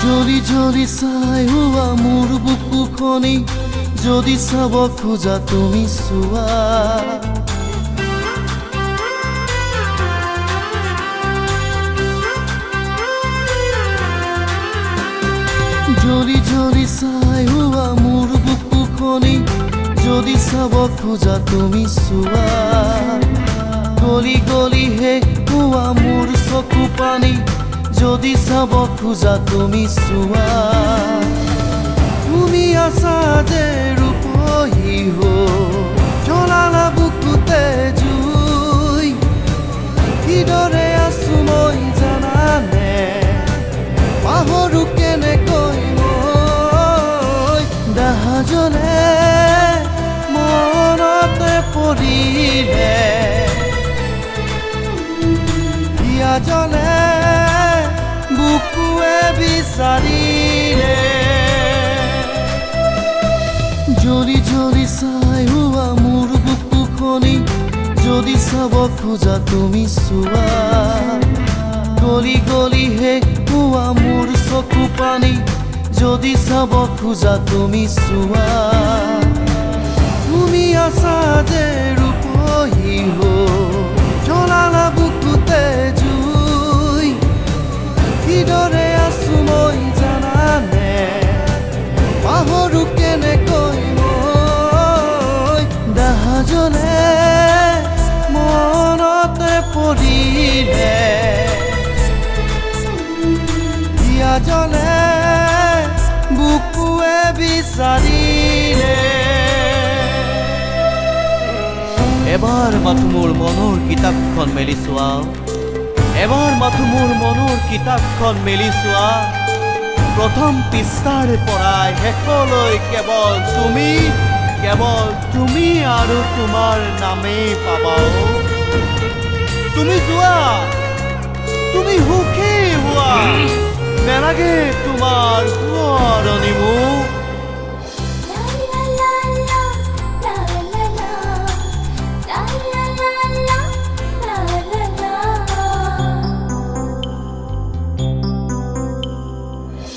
জ্বলি জ্বলি চাই হোৱা মোৰ বুকুখনি যদি চাব খোজা তুমি চোৱা জ্বলি জ্বলি চাই হোৱা মোৰ বুকুখনি যদি চাব খোজা তুমি চোৱা গলি গলি শেষ হোৱা মোৰ চকু পানী যদি চাব খোজা তুমি চোৱা তুমি আছা যে ৰূপহী জ্বলালা বুকুতে জুই কিদৰে আছো মই জানানে পাহৰো কেনেকৈ মই দাহা জ্বলে মনতে পৰিলে হিয়া জ্বলে বুকুৱে বিচাৰিলে জ্বলি জ্বলি চাই হোৱা মোৰ বুকুখনি যদি চাব খোজা তুমি চোৱা গলি গলি শেষ হোৱা মোৰ চকু পানী যদি চাব খোজা তুমি চোৱা তুমি আছা যে ৰূপহী জ্বলালা বুকুতে জুই কিদৰে আছো মই জানানে পাহৰো কেনেকৈ মই দাহা জ্বলে মনতে পৰিলে হিয়া জ্বলে বুকুৱে বিচাৰিলে এবাৰ মাথো মোৰ মনৰ কিতাপখন মেলি চোৱা এবাৰ মাথো মোৰ মনৰ কিতাপখন মেলি চোৱা প্ৰথম পৃষ্ঠাৰ পৰাই শেষলৈ কেৱল তুমি আৰু তোমাৰ নামেই পাবা তুমি যোৱা তুমি সুখী হোৱা নেলাগে তোমাৰ সোঁৱৰণি মোক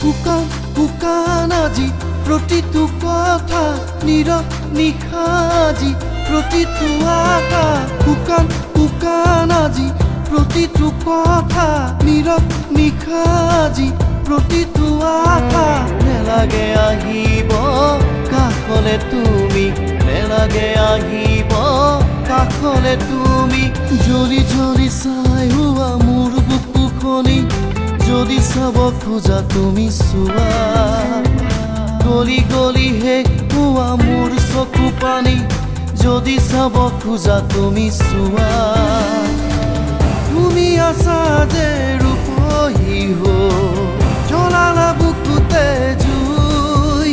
শুকান শুকান আজি প্ৰতিটো কথা নীৰৱ নিশাজি প্ৰতিটো আশা শুকান শুকান আজি প্ৰতিটো কথা নীৰৱ নিশাজি প্ৰতিটো আশা নেলাগে আহিব কাষলে তুমি নেলাগে আহিব কাষলে তুমি জ্বলি জ্বলি চাই হোৱা মোৰ বুকুখনি যদি চাব খোজা তুমি চোৱা গলি গলি শেষ হোৱা মোৰ চকু পানী যদি চাব খোজা তুমি চোৱা তুমি আছা যে ৰূপহী জ্বলালা বুকুতে জুই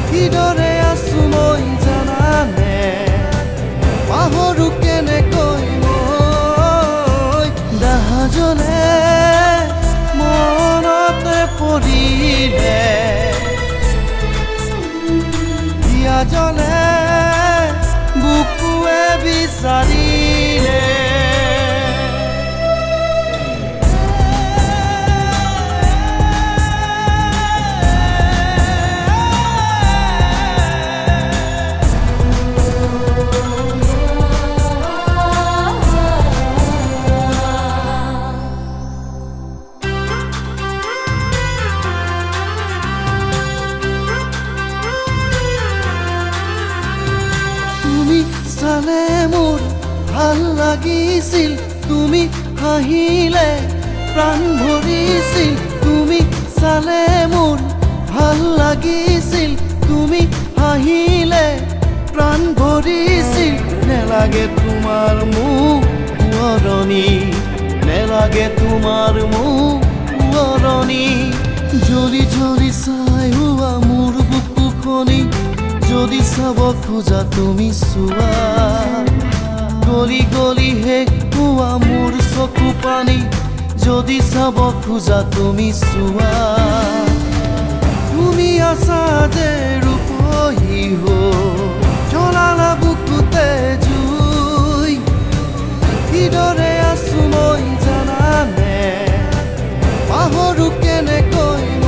কিদৰে আছো মই জানানে পাহৰো কেনেকৈ মই দাহা জ্বলে মনতে পৰিলে হিয়া জ্বলে বুকুৱে বিচাৰিলে চালে মোৰ ভাল লাগিছিল তুমি হাঁহিলে প্ৰাণ ভৰিছিল তুমি চালে মোৰ ভাল লাগিছিল তুমি হাঁহিলে প্ৰাণ ভৰিছিল নেলাগে তোমাৰ মোক সোঁৱৰণি নেলাগে তোমাৰ মোক সোঁৱৰণি জ্বলি জ্বলি চাই হোৱা মোৰ বুকুখনি যদি চাব খোজা তুমি চোৱা গলি গলি শেষ হোৱা মোৰ চকু পানী যদি চাব খোজা তুমি চোৱা তুমি আছা যে ৰূপহী জ্বলালা বুকুতে জুই কিদৰে আছো মই জানানে পাহৰো কেনেকৈ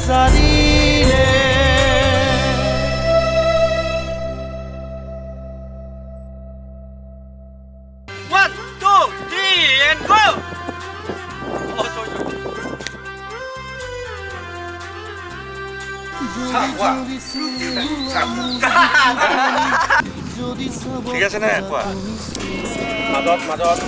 বিচাৰিলে One, two, three, and go! Oh, sorry, sorry. যদি চাব ঠিক আছে নে কোৱা মাজত মাজত